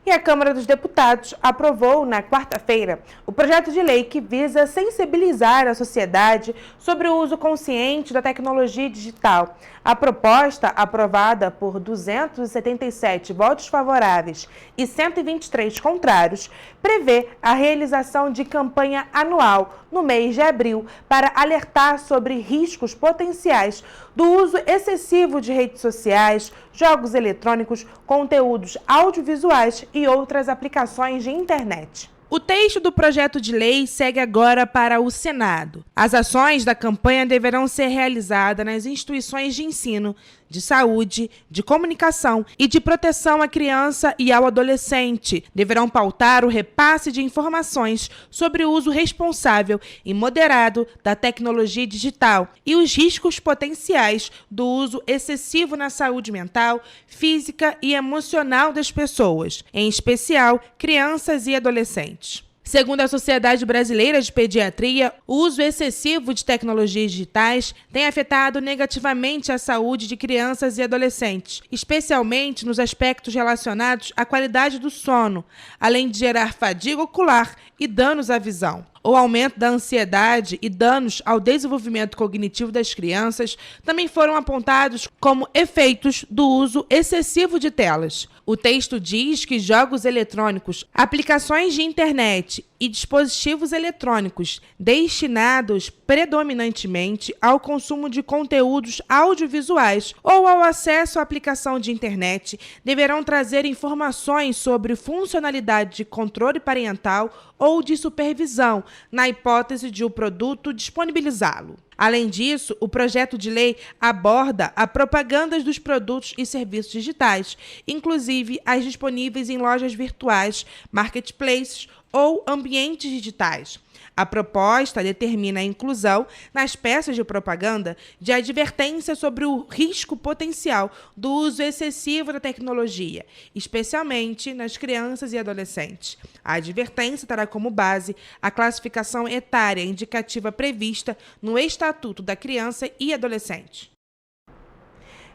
S2: E a Câmara dos Deputados aprovou, na quarta-feira, o projeto de lei que visa sensibilizar a sociedade sobre o uso consciente da tecnologia digital. A proposta, aprovada por 277 votos favoráveis e 123 contrários, prevê a realização de campanha anual no mês de abril para alertar sobre riscos potenciais do uso excessivo de redes sociais, jogos eletrônicos, conteúdos audiovisuais e outras aplicações de internet. O texto do projeto de lei segue agora para o Senado. As ações da campanha deverão ser realizadas nas instituições de ensino, de saúde, de comunicação e de proteção à criança e ao adolescente. Deverão pautar o repasse de informações sobre o uso responsável e moderado da tecnologia digital e os riscos potenciais do uso excessivo na saúde mental, física e emocional das pessoas, em especial crianças e adolescentes. Segundo a Sociedade Brasileira de Pediatria, o uso excessivo de tecnologias digitais tem afetado negativamente a saúde de crianças e adolescentes, especialmente nos aspectos relacionados à qualidade do sono, além de gerar fadiga ocular e danos à visão. O aumento da ansiedade e danos ao desenvolvimento cognitivo das crianças também foram apontados como efeitos do uso excessivo de telas. O texto diz que jogos eletrônicos, aplicações de internet e dispositivos eletrônicos destinados predominantemente ao consumo de conteúdos audiovisuais ou ao acesso à aplicação de internet deverão trazer informações sobre funcionalidade de controle parental ou de supervisão, na hipótese de o produto disponibilizá-lo. Além disso, o projeto de lei aborda a propaganda dos produtos e serviços digitais, inclusive as disponíveis em lojas virtuais, marketplaces ou ambientes digitais. A proposta determina a inclusão nas peças de propaganda de advertência sobre o risco potencial do uso excessivo da tecnologia, especialmente nas crianças e adolescentes. A advertência terá como base a classificação etária indicativa prevista no Estatuto da Criança e Adolescente.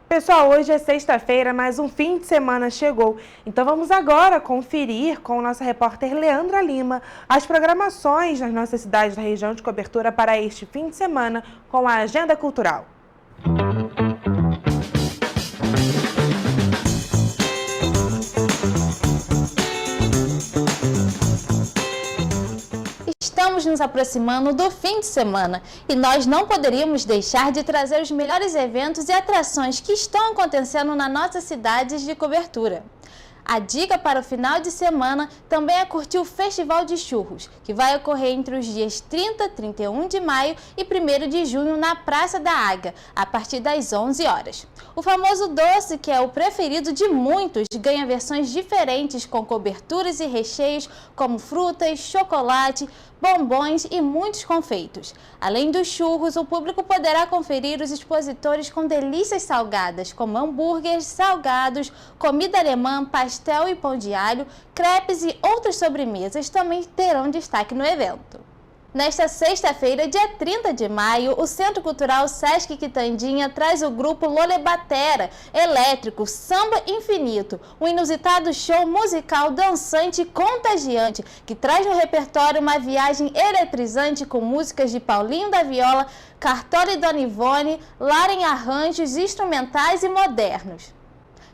S2: Pessoal, hoje é sexta-feira, mas um fim de semana chegou. Então vamos agora conferir com o nosso repórter Leandra Lima as programações nas nossas cidades da região de cobertura para este fim de semana com a Agenda Cultural.
S7: Estamos nos aproximando do fim de semana e nós não poderíamos deixar de trazer os melhores eventos e atrações que estão acontecendo nas nossas cidades de cobertura. A dica para o final de semana também é curtir o Festival de Churros, que vai ocorrer entre os dias 30 e 31 de maio e 1º de junho na Praça da Águia, a partir das 11 horas. O famoso doce, que é o preferido de muitos, ganha versões diferentes com coberturas e recheios como frutas, chocolate, bombons e muitos confeitos. Além dos churros, o público poderá conferir os expositores com delícias salgadas, como hambúrgueres, salgados, comida alemã, pastel e pão de alho, crepes e outras sobremesas também terão destaque no evento. Nesta sexta-feira, dia 30 de maio, o Centro Cultural Sesc Quitandinha traz o grupo Lolebatera Elétrico Samba Infinito, um inusitado show musical dançante e contagiante que traz no repertório uma viagem eletrizante com músicas de Paulinho da Viola, Cartola e Dona Ivone, Lara em arranjos instrumentais e modernos.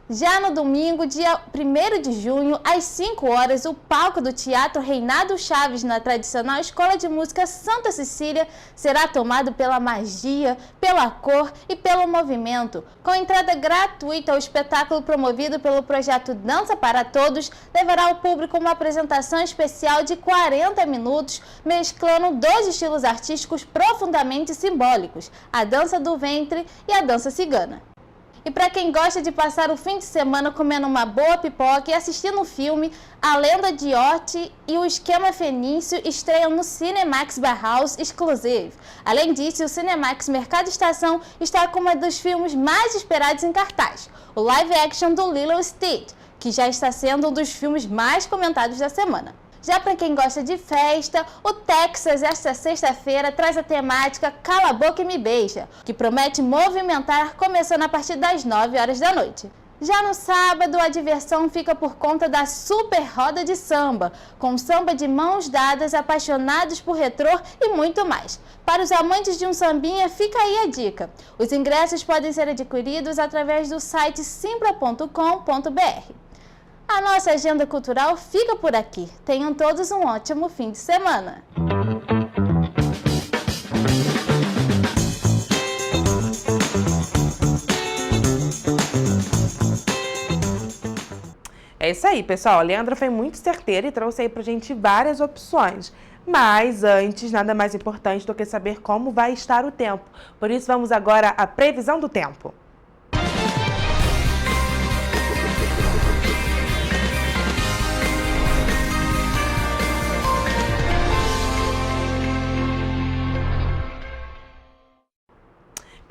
S7: Já no domingo, dia 1º de junho, às 5 horas, o palco do Teatro Reinaldo Chaves, na tradicional Escola de Música Santa Cecília, será tomado pela magia, pela cor e pelo movimento. Com entrada gratuita, o espetáculo promovido pelo projeto Dança para Todos levará ao público uma apresentação especial de 40 minutos, mesclando dois estilos artísticos profundamente simbólicos, a dança do ventre e a dança cigana. E para quem gosta de passar o fim de semana comendo uma boa pipoca e assistindo um filme, A Lenda de Orte e o Esquema Fenício estreiam no Cinemax Bauhaus Exclusive. Além disso, o Cinemax Mercado Estação está com um dos filmes mais esperados em cartaz, o live action do Lilo e Stitch, que já está sendo um dos filmes mais comentados da semana. Já para quem gosta de festa, o Texas, esta sexta-feira, traz a temática Cala a Boca e Me Beija, que promete movimentar começando a partir das 9 horas da noite. Já no sábado, a diversão fica por conta da Super Roda de Samba, com samba de mãos dadas, apaixonados por retrô e muito mais. Para os amantes de um sambinha, fica aí a dica. Os ingressos podem ser adquiridos através do site simpla.com.br. A nossa agenda cultural fica por aqui. Tenham todos um ótimo fim de semana.
S2: É isso aí, pessoal. A Leandra foi muito certeira e trouxe aí pra gente várias opções. Mas antes, nada mais importante do que saber como vai estar o tempo. Por isso, vamos agora à previsão do tempo.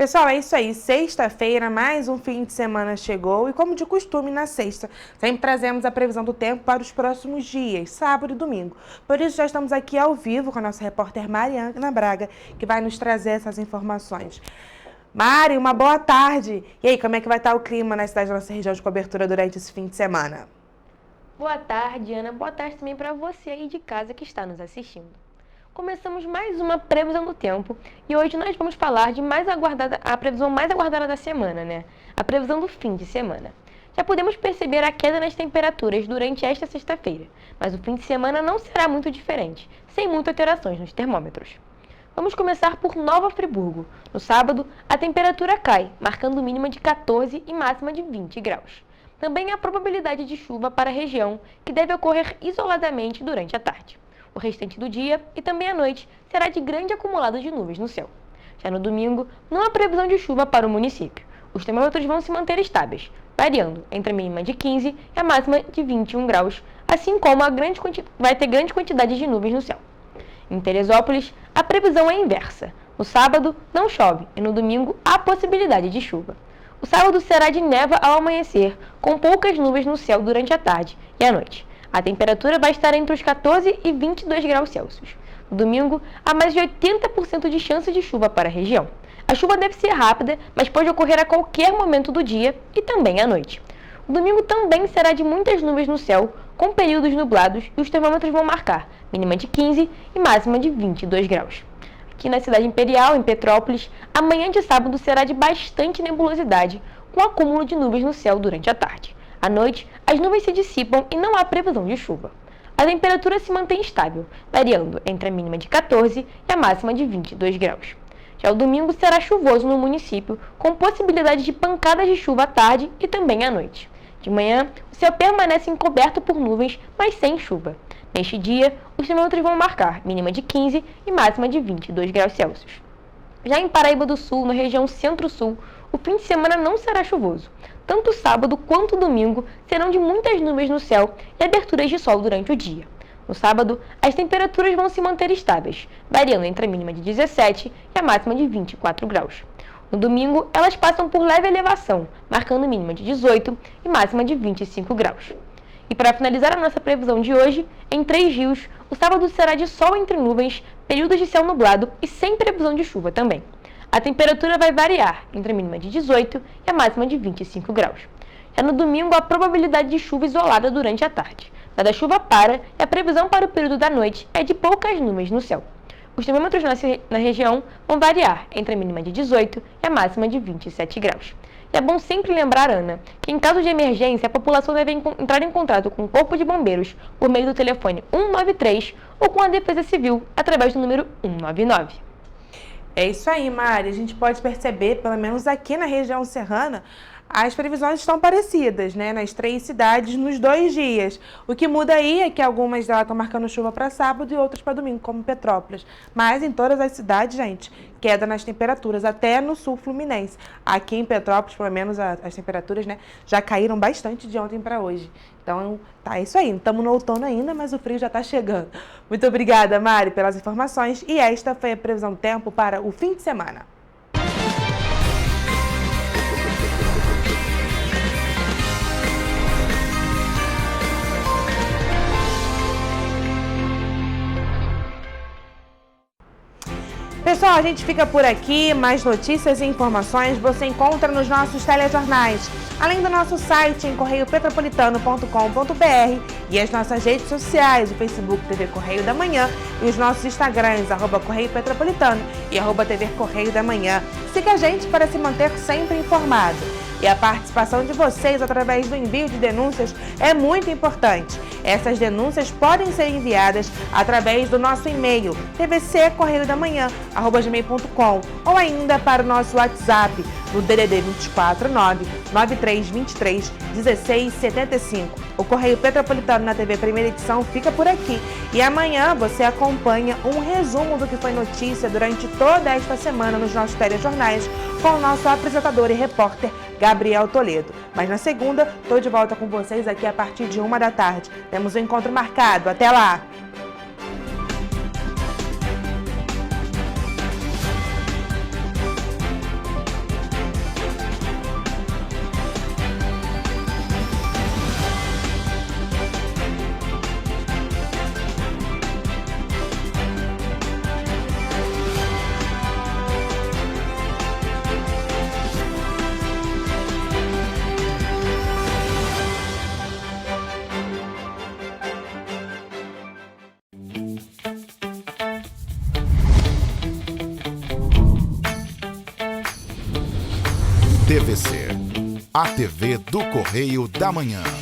S2: Pessoal, é isso aí. Sexta-feira, mais um fim de semana chegou e, como de costume, na sexta, sempre trazemos a previsão do tempo para os próximos dias, sábado e domingo. Por isso, já estamos aqui ao vivo com a nossa repórter Mariana Braga, que vai nos trazer essas informações. Mari, uma boa tarde. E aí, como é que vai estar o clima na cidade da nossa região de cobertura durante esse fim de semana?
S5: Boa tarde, Ana. Boa tarde também para você aí de casa que está nos assistindo. Começamos mais uma previsão do tempo e hoje nós vamos falar de a previsão mais aguardada da semana, né? A previsão do fim de semana. Já podemos perceber a queda nas temperaturas durante esta sexta-feira, mas o fim de semana não será muito diferente, sem muitas alterações nos termômetros. Vamos começar por Nova Friburgo. No sábado, a temperatura cai, marcando mínima de 14 e máxima de 20 graus. Também há probabilidade de chuva para a região, que deve ocorrer isoladamente durante a tarde. O restante do dia e também à noite será de grande acumulado de nuvens no céu. Já no domingo, não há previsão de chuva para o município. Os termômetros vão se manter estáveis, variando entre a mínima de 15 e a máxima de 21 graus, assim como vai ter grande quantidade de nuvens no céu. Em Teresópolis, a previsão é inversa. No sábado, não chove e no domingo há possibilidade de chuva. O sábado será de névoa ao amanhecer, com poucas nuvens no céu durante a tarde e à noite. A temperatura vai estar entre os 14 e 22 graus Celsius. No domingo, há mais de 80% de chance de chuva para a região. A chuva deve ser rápida, mas pode ocorrer a qualquer momento do dia e também à noite. O domingo também será de muitas nuvens no céu, com períodos nublados, e os termômetros vão marcar mínima de 15 e máxima de 22 graus. Aqui na cidade imperial, em Petrópolis, a manhã de sábado será de bastante nebulosidade, com acúmulo de nuvens no céu durante a tarde. À noite, as nuvens se dissipam e não há previsão de chuva. A temperatura se mantém estável, variando entre a mínima de 14 e a máxima de 22 graus. Já o domingo será chuvoso no município, com possibilidade de pancadas de chuva à tarde e também à noite. De manhã, o céu permanece encoberto por nuvens, mas sem chuva. Neste dia, os termômetros vão marcar mínima de 15 e máxima de 22 graus Celsius. Já em Paraíba do Sul, na região centro-sul, o fim de semana não será chuvoso. Tanto sábado quanto domingo serão de muitas nuvens no céu e aberturas de sol durante o dia. No sábado, as temperaturas vão se manter estáveis, variando entre a mínima de 17 e a máxima de 24 graus. No domingo, elas passam por leve elevação, marcando mínima de 18 e máxima de 25 graus. E para finalizar a nossa previsão de hoje, em Três Rios, o sábado será de sol entre nuvens, períodos de céu nublado e sem previsão de chuva também. A temperatura vai variar entre a mínima de 18 e a máxima de 25 graus. Já no domingo, há probabilidade de chuva isolada durante a tarde. Nada chuva para e a previsão para o período da noite é de poucas nuvens no céu. Os termômetros na região vão variar entre a mínima de 18 e a máxima de 27 graus. E é bom sempre lembrar, Ana, que em caso de emergência, a população deve entrar em contato com o Corpo de Bombeiros por meio do telefone 193 ou com a Defesa Civil através do número 199.
S2: É isso aí, Mari. A gente pode perceber, pelo menos aqui na região serrana, as previsões estão parecidas, né? Nas 3 cidades, nos 2 dias. O que muda aí é que algumas delas estão marcando chuva para sábado e outras para domingo, como Petrópolis. Mas em todas as cidades, gente, queda nas temperaturas, até no sul fluminense. Aqui em Petrópolis, pelo menos, as temperaturas, né, já caíram bastante de ontem para hoje. Então, tá, é isso aí. Estamos no outono ainda, mas o frio já está chegando. Muito obrigada, Mari, pelas informações. E esta foi a previsão do tempo para o fim de semana. Pessoal, a gente fica por aqui. Mais notícias e informações você encontra nos nossos telejornais, além do nosso site em correiopetropolitano.com.br e as nossas redes sociais, o Facebook TV Correio da Manhã e os nossos Instagrams, @Correio Petropolitano e @TV Correio da Manhã. Siga a gente para se manter sempre informado. E a participação de vocês através do envio de denúncias é muito importante. Essas denúncias podem ser enviadas através do nosso e-mail, tvccorreiodamanhã@gmail.com, ou ainda para o nosso WhatsApp, no DDD 24 99323 1675. O Correio Petropolitano na TV Primeira Edição fica por aqui. E amanhã você acompanha um resumo do que foi notícia durante toda esta semana nos nossos telejornais com o nosso apresentador e repórter Gabriel Toledo. Mas na segunda, estou de volta com vocês aqui a partir de 1 da tarde. Temos um encontro marcado. Até lá!
S1: TVC, a TV do Correio da Manhã.